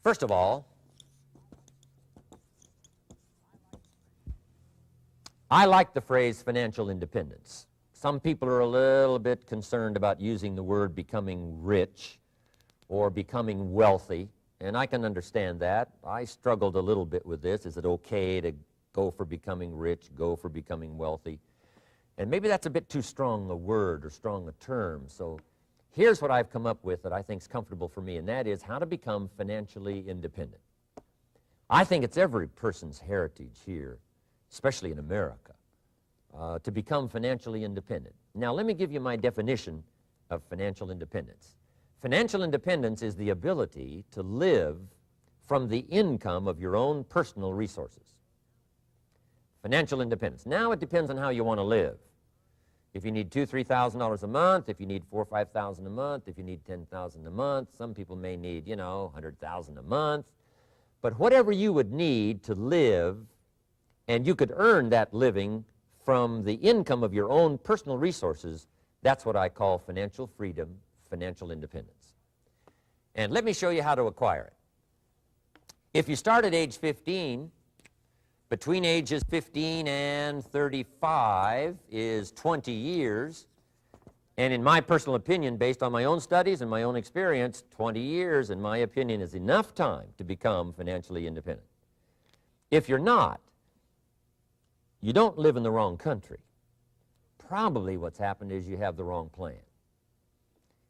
First of all, I like the phrase financial independence. Some people are a little bit concerned about using the word becoming rich or becoming wealthy, and I can understand that. I struggled a little bit with this. Is it okay to go for becoming rich, go for becoming wealthy? And maybe that's a bit too strong a word or strong a term. So here's what I've come up with that I think is comfortable for me, and that is how to become financially independent. I think it's every person's heritage here, especially in America, to become financially independent. Now, let me give you my definition of financial independence. Financial independence is the ability to live from the income of your own personal resources. Financial independence. Now it depends on how you want to live. If you need $2,000, $3,000 a month, if you need $4,000 or $5,000 a month, if you need $10,000 a month, some people may need, $100,000 a month. But whatever you would need to live, and you could earn that living from the income of your own personal resources, that's what I call financial freedom, financial independence. And let me show you how to acquire it. If you start at age 15, between ages 15 and 35 is 20 years, and in my personal opinion, based on my own studies and my own experience, 20 years, in my opinion, is enough time to become financially independent. If you're not, you don't live in the wrong country. Probably what's happened is you have the wrong plan.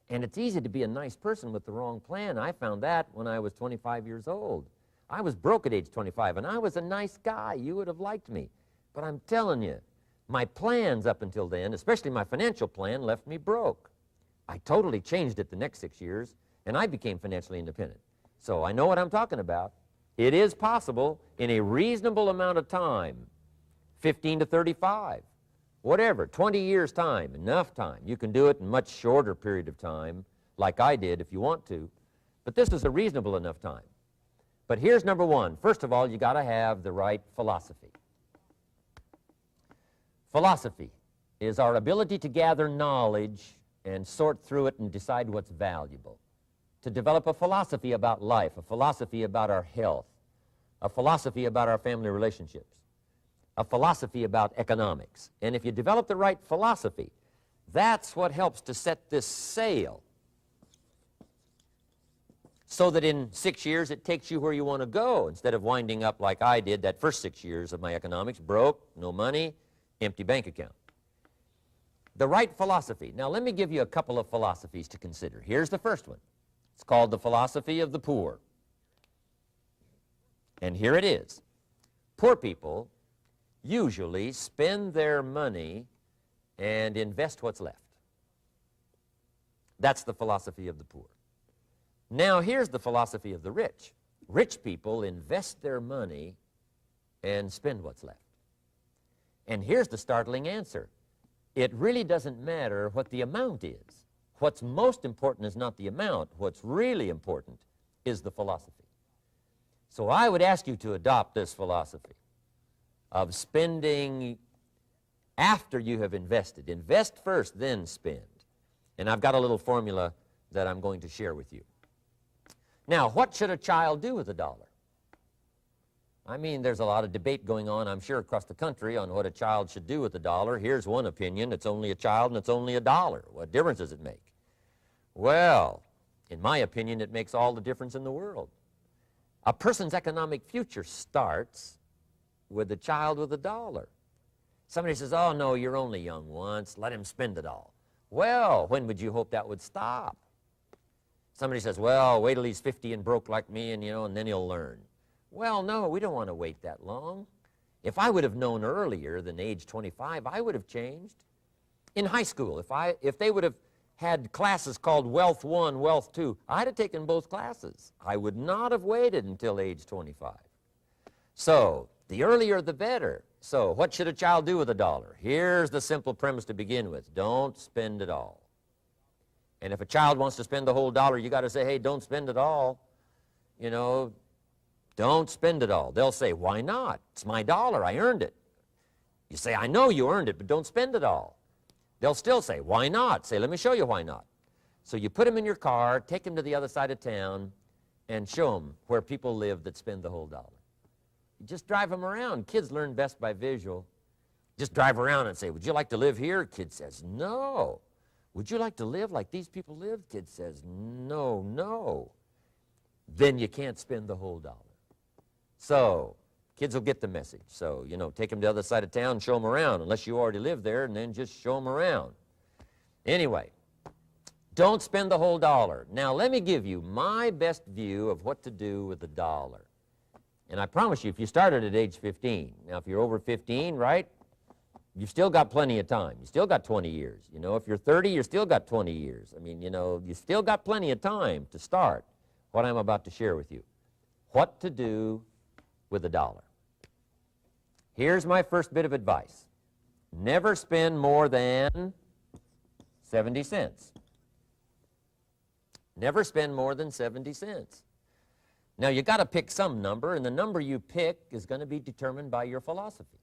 And it's easy to be a nice person with the wrong plan. I found that when I was 25 years old. I was broke at age 25, and I was a nice guy. You would have liked me. But I'm telling you, my plans up until then, especially my financial plan, left me broke. I totally changed it the next 6 years, and I became financially independent. So I know what I'm talking about. It is possible in a reasonable amount of time, 15 to 35, whatever, 20 years' time, enough time. You can do it in a much shorter period of time, like I did if you want to, but this is a reasonable enough time. But here's number one. First of all, you got to have the right philosophy. Philosophy is our ability to gather knowledge and sort through it and decide what's valuable. To develop a philosophy about life, a philosophy about our health, a philosophy about our family relationships, a philosophy about economics. And if you develop the right philosophy, that's what helps to set this sail so that in 6 years it takes you where you want to go instead of winding up like I did that first 6 years of my economics, broke, no money, empty bank account. The right philosophy. Now let me give you a couple of philosophies to consider. Here's the first one. It's called the philosophy of the poor. And here it is. Poor people usually spend their money and invest what's left. That's the philosophy of the poor. Now here's the philosophy of the rich. Rich people invest their money and spend what's left. And here's the startling answer. It really doesn't matter what the amount is. What's most important is not the amount. What's really important is the philosophy. So I would ask you to adopt this philosophy of spending after you have invested. Invest first, then spend. And I've got a little formula that I'm going to share with you. Now, what should a child do with $1? I mean, there's a lot of debate going on, I'm sure, across the country on what a child should do with $1. Here's one opinion. It's only a child and it's only $1. What difference does it make? Well, in my opinion, it makes all the difference in the world. A person's economic future starts with a child with $1. Somebody says, oh, no, you're only young once. Let him spend it all. Well, when would you hope that would stop? Somebody says, well, wait till he's 50 and broke like me and then he'll learn. Well, no, we don't want to wait that long. If I would have known earlier than age 25, I would have changed. In high school, if they would have had classes called Wealth 1, Wealth 2, I'd have taken both classes. I would not have waited until age 25. So, the earlier the better. So, what should a child do with $1? Here's the simple premise to begin with. Don't spend it all. And if a child wants to spend the whole $1, you got to say, hey, don't spend it all. Don't spend it all. They'll say, why not? It's my $1. I earned it. You say, I know you earned it, but don't spend it all. They'll still say, why not? Say, let me show you why not. So you put them in your car, take them to the other side of town, and show them where people live that spend the whole $1. You just drive them around. Kids learn best by visual. Just drive around and say, would you like to live here? Kid says, no. Would you like to live like these people live? Kid says, no, no. Then you can't spend the whole $1. So, kids will get the message. So, take them to the other side of town, show them around, unless you already live there, and then just show them around. Anyway, don't spend the whole $1. Now, let me give you my best view of what to do with $1. And I promise you, if you started at age 15, now if you're over 15, right, you've still got plenty of time. You still got 20 years. If you're 30, you've still got 20 years. I mean, you still got plenty of time to start what I'm about to share with you. What to do with $1. Here's my first bit of advice. Never spend more than 70 cents. Never spend more than 70 cents. Now, you got to pick some number, and the number you pick is going to be determined by your philosophy.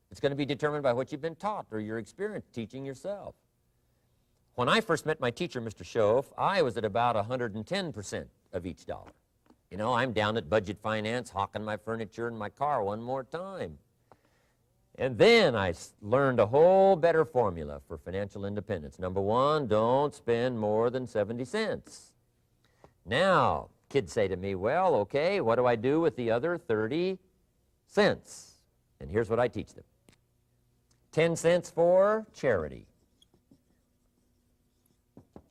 It's going to be determined by what you've been taught or your experience teaching yourself. When I first met my teacher, Mr. Schoaf, I was at about 110% of each dollar. I'm down at budget finance, hawking my furniture and my car one more time. And then I learned a whole better formula for financial independence. Number one, don't spend more than 70 cents. Now, kids say to me, well, okay, what do I do with the other 30 cents? And here's what I teach them. 10 cents for charity.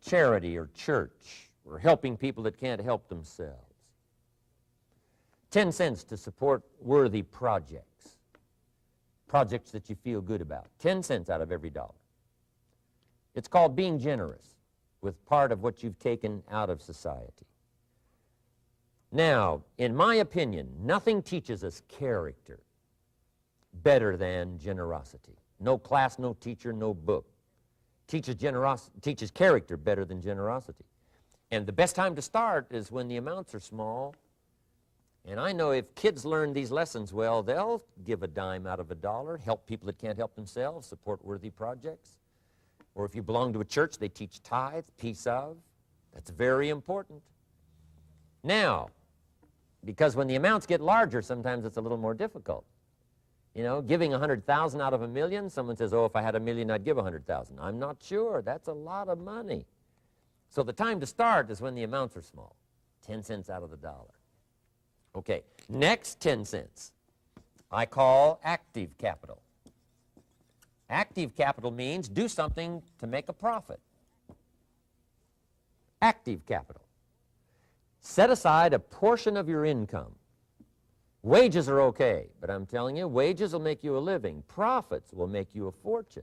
Charity or church, or helping people that can't help themselves. 10 cents to support worthy projects, projects that you feel good about. 10 cents out of every $1. It's called being generous with part of what you've taken out of society. Now, in my opinion, nothing teaches us character better than generosity. No class, no teacher, no book teaches character better than generosity. And the best time to start is when the amounts are small And I know if kids learn these lessons well, they'll give a dime out of a dollar, help people that can't help themselves, support worthy projects. Or if you belong to a church, they teach tithe, piece of. That's very important. Now, because when the amounts get larger, sometimes it's a little more difficult. You know, giving 100,000 out of a million, someone says, oh, if I had a million, I'd give 100,000. I'm not sure. That's a lot of money. So the time to start is when the amounts are small, 10 cents out of the dollar. Okay, next 10 cents I call active capital. Active capital means do something to make a profit. Active capital. Set aside a portion of your income. Wages are okay, but I'm telling you, wages will make you a living. Profits will make you a fortune.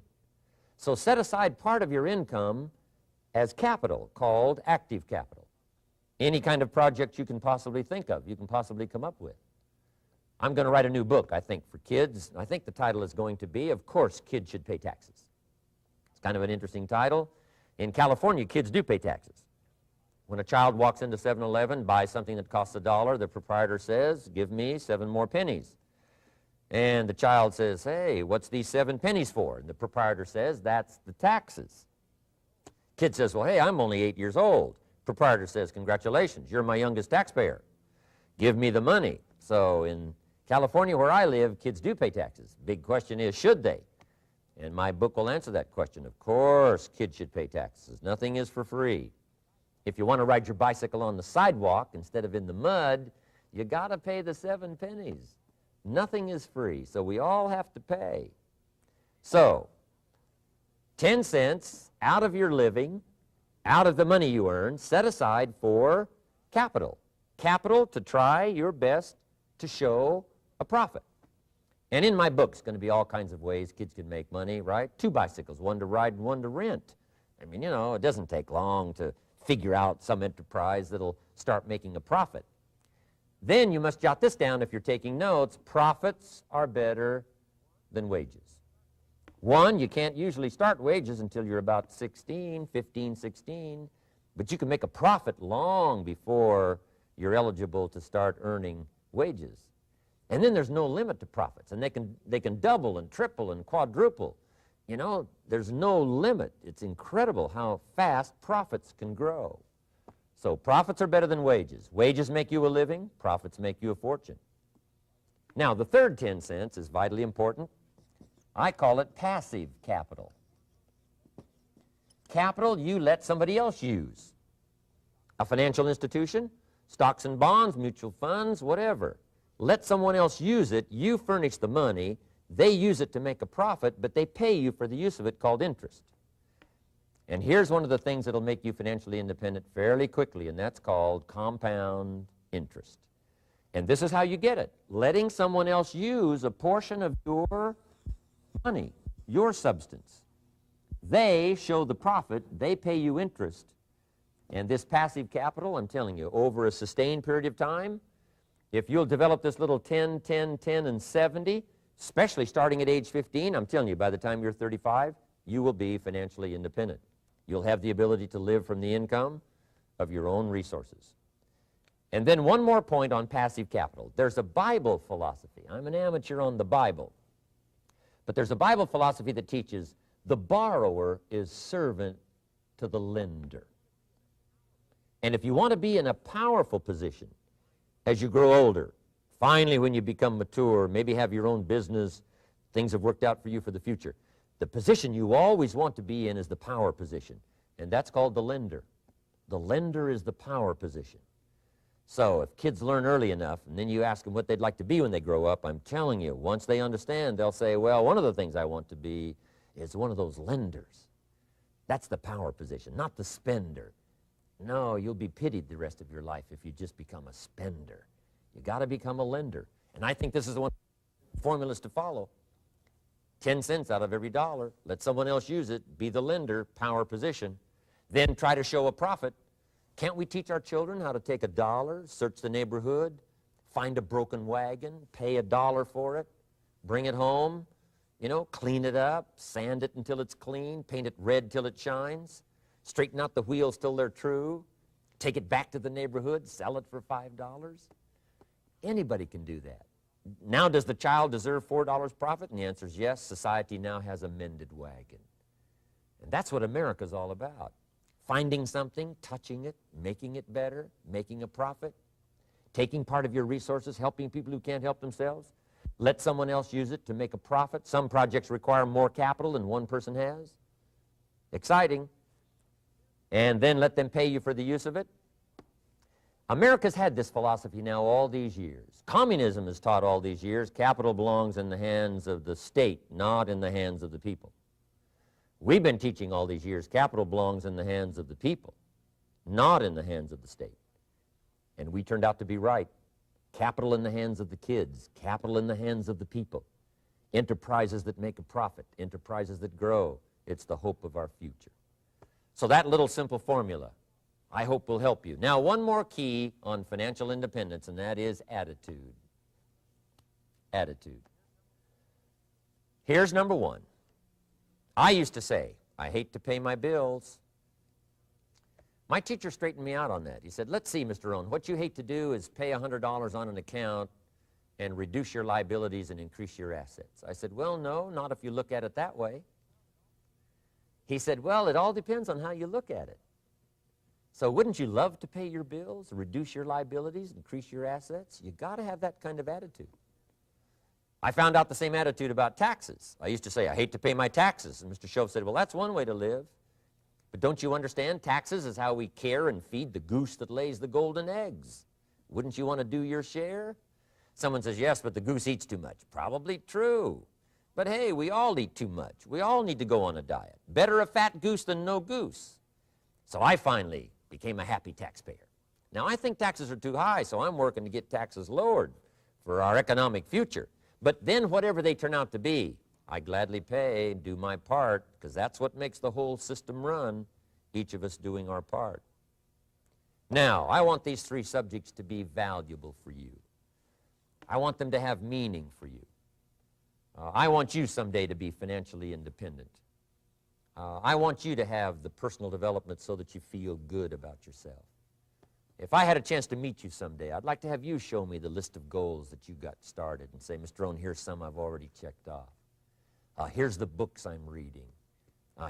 So set aside part of your income as capital, called active capital. Any kind of project you can possibly think of, you can possibly come up with. I'm going to write a new book, I think, for kids. I think the title is going to be, Of Course, Kids Should Pay Taxes. It's kind of an interesting title. In California, kids do pay taxes. When a child walks into 7-Eleven, buys something that costs $1, the proprietor says, give me 7 more pennies. And the child says, hey, what's these 7 pennies for? And the proprietor says, that's the taxes. Kid says, well, hey, I'm only 8 years old. Proprietor says, congratulations, you're my youngest taxpayer. Give me the money. So in California, where I live, kids do pay taxes. Big question is, should they? And my book will answer that question. Of course, kids should pay taxes. Nothing is for free. If you want to ride your bicycle on the sidewalk instead of in the mud, you got to pay the 7 pennies. Nothing is free, so we all have to pay. So, 10 cents out of your living, out of the money you earn, set aside for capital. Capital to try your best to show a profit. And in my book, it's going to be all kinds of ways kids can make money, right? 2 bicycles, one to ride and one to rent. I mean, you know, it doesn't take long to figure out some enterprise that'll start making a profit. Then you must jot this down if you're taking notes. Profits are better than wages. 1, you can't usually start wages until you're about 16, 15, 16, but you can make a profit long before you're eligible to start earning wages. And then there's no limit to profits, and they can double and triple and quadruple. You know, there's no limit. It's incredible how fast profits can grow. So profits are better than wages. Wages make you a living. Profits make you a fortune. Now, the third 10 cents is vitally important. I call it passive capital. Capital you let somebody else use. A financial institution, stocks and bonds, mutual funds, whatever. Let someone else use it. You furnish the money. They use it to make a profit, but they pay you for the use of it, called interest. And here's one of the things that'll make you financially independent fairly quickly, and that's called compound interest. And this is how you get it. Letting someone else use a portion of your money, your substance. They show the profit, they pay you interest. And this passive capital, I'm telling you, over a sustained period of time, if you'll develop this little 10, 10, 10, and 70, especially starting at age 15, I'm telling you, by the time you're 35, you will be financially independent. You'll have the ability to live from the income of your own resources. And then one more point on passive capital. There's a Bible philosophy. I'm an amateur on the Bible. But there's a Bible philosophy that teaches the borrower is servant to the lender. And if you want to be in a powerful position as you grow older, finally when you become mature, maybe have your own business, things have worked out for you for the future, the position you always want to be in is the power position, and that's called the lender. The lender is the power position. So if kids learn early enough, and then you ask them what they'd like to be when they grow up, I'm telling you, once they understand, they'll say, well, one of the things I want to be is one of those lenders. That's the power position, not the spender. No, you'll be pitied the rest of your life if you just become a spender. You got to become a lender. And I think this is one of the formulas to follow. 10 cents out of every dollar. Let someone else use it. Be the lender, power position. Then try to show a profit. Can't we teach our children how to take $1, search the neighborhood, find a broken wagon, pay $1 for it, bring it home, you know, clean it up, sand it until it's clean, paint it red till it shines, straighten out the wheels till they're true, take it back to the neighborhood, sell it for $5? Anybody can do that. Now, does the child deserve $4 profit? And the answer is yes. Society now has a mended wagon. And that's what America's all about. Finding something, touching it, making it better, making a profit, taking part of your resources, helping people who can't help themselves. Let someone else use it to make a profit. Some projects require more capital than one person has. Exciting. And then let them pay you for the use of it. America's had this philosophy now all these years. Communism has taught all these years capital belongs in the hands of the state, not in the hands of the people. We've been teaching all these years capital belongs in the hands of the people, not in the hands of the state. And we turned out to be right. Capital in the hands of the kids, capital in the hands of the people. Enterprises that make a profit, enterprises that grow. It's the hope of our future. So that little simple formula, I hope, will help you. Now, one more key on financial independence, and that is attitude. Attitude. Here's number one. I used to say, I hate to pay my bills. My teacher straightened me out on that. He said, let's see, Mr. Rohn, what you hate to do is pay $100 on an account and reduce your liabilities and increase your assets. I said, well, no, not if you look at it that way. He said, well, it all depends on how you look at it. So wouldn't you love to pay your bills, reduce your liabilities, increase your assets? You got to have that kind of attitude. I found out the same attitude about taxes. I used to say, I hate to pay my taxes. And Mr. Shove said, well, that's one way to live. But don't you understand? Taxes is how we care and feed the goose that lays the golden eggs. Wouldn't you want to do your share? Someone says, yes, but the goose eats too much. Probably true. But hey, we all eat too much. We all need to go on a diet. Better a fat goose than no goose. So I finally became a happy taxpayer. Now, I think taxes are too high, so I'm working to get taxes lowered for our economic future. But then whatever they turn out to be, I gladly pay, do my part, because that's what makes the whole system run, each of us doing our part. Now, I want these three subjects to be valuable for you. I want them to have meaning for you. I want you someday to be financially independent. I want you to have the personal development so that you feel good about yourself. If I had a chance to meet you someday, I'd like to have you show me the list of goals that you got started and say, Mr. Rohn, here's some I've already checked off. Here's the books I'm reading.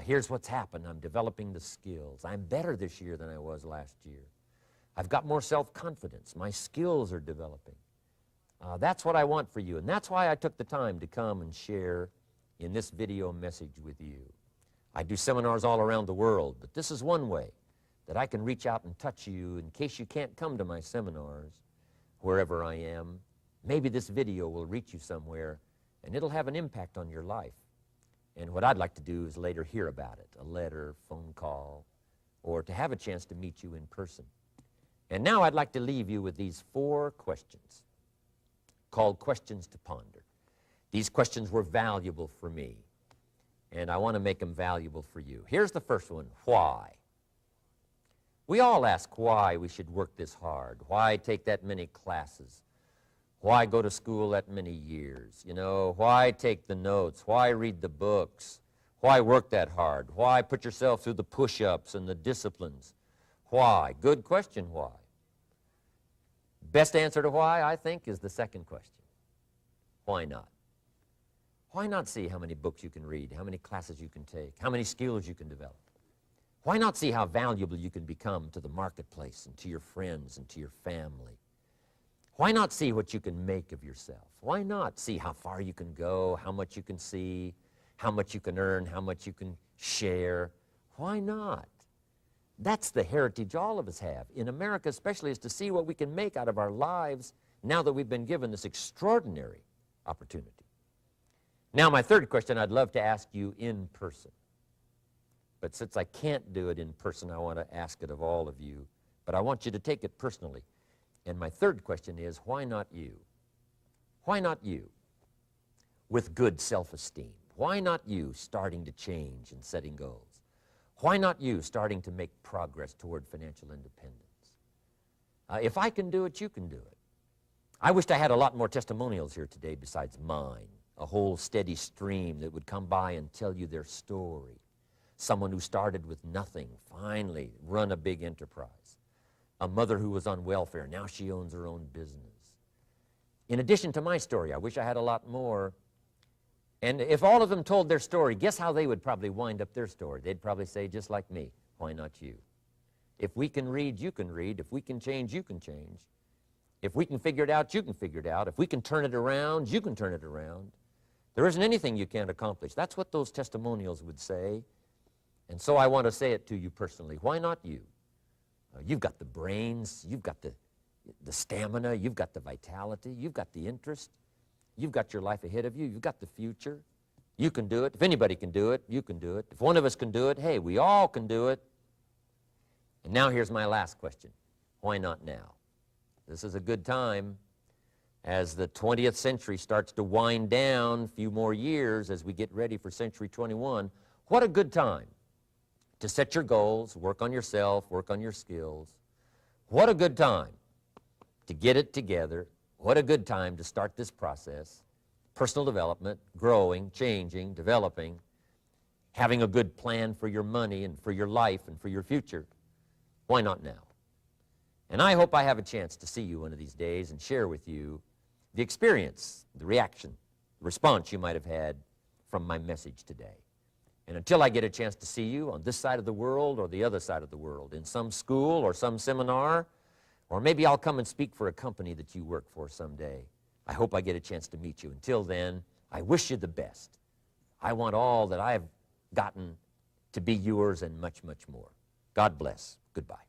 Here's what's happened. I'm developing the skills. I'm better this year than I was last year. I've got more self-confidence. My skills are developing. That's what I want for you, and that's why I took the time to come and share in this video message with you. I do seminars all around the world, but this is one way that I can reach out and touch you in case you can't come to my seminars, wherever I am. Maybe this video will reach you somewhere, and it'll have an impact on your life. And what I'd like to do is later hear about it, a letter, phone call, or to have a chance to meet you in person. And now I'd like to leave you with these 4 questions called questions to ponder. These questions were valuable for me, and I want to make them valuable for you. Here's the first one, why? We all ask why we should work this hard, why take that many classes, why go to school that many years, you know, why take the notes, why read the books, why work that hard, why put yourself through the push-ups and the disciplines, why? Good question, why? Best answer to why, I think, is the second question. Why not? Why not see how many books you can read, how many classes you can take, how many skills you can develop? Why not see how valuable you can become to the marketplace and to your friends and to your family? Why not see what you can make of yourself? Why not see how far you can go, how much you can see, how much you can earn, how much you can share? Why not? That's the heritage all of us have, in America especially, is to see what we can make out of our lives now that we've been given this extraordinary opportunity. Now, my third question I'd love to ask you in person. But since I can't do it in person, I want to ask it of all of you. But I want you to take it personally. And my third question is, why not you? Why not you with good self-esteem? Why not you starting to change and setting goals? Why not you starting to make progress toward financial independence? If I can do it, you can do it. I wished I had a lot more testimonials here today besides mine, a whole steady stream that would come by and tell you their story. Someone who started with nothing, finally run a big enterprise. A mother who was on welfare, now she owns her own business. in addition to my story. I wish I had a lot more. And if all of them told their story, guess how they would probably wind up their story? They'd probably say, just like me, why not you? If we can read, you can read. If we can change, you can change. If we can figure it out, you can figure it out. If we can turn it around, you can turn it around. There isn't anything you can't accomplish. That's what those testimonials would say. And so I want to say it to you personally. Why not you? You've got the brains, you've got the stamina, you've got the vitality, you've got the interest, you've got your life ahead of you, you've got the future. You can do it. If anybody can do it, you can do it. If one of us can do it, hey, we all can do it. And now here's my last question. Why not now? This is a good time as the 20th century starts to wind down, a few more years as we get ready for century 21. What a good time to set your goals, work on yourself, work on your skills. What a good time to get it together. What a good time to start this process. Personal development, growing, changing, developing, having a good plan for your money and for your life and for your future. Why not now? And I hope I have a chance to see you one of these days and share with you the experience, the reaction, the response you might have had from my message today. And until I get a chance to see you on this side of the world or the other side of the world, in some school or some seminar, or maybe I'll come and speak for a company that you work for someday. I hope I get a chance to meet you. Until then, I wish you the best. I want all that I've gotten to be yours and much, much more. God bless. Goodbye.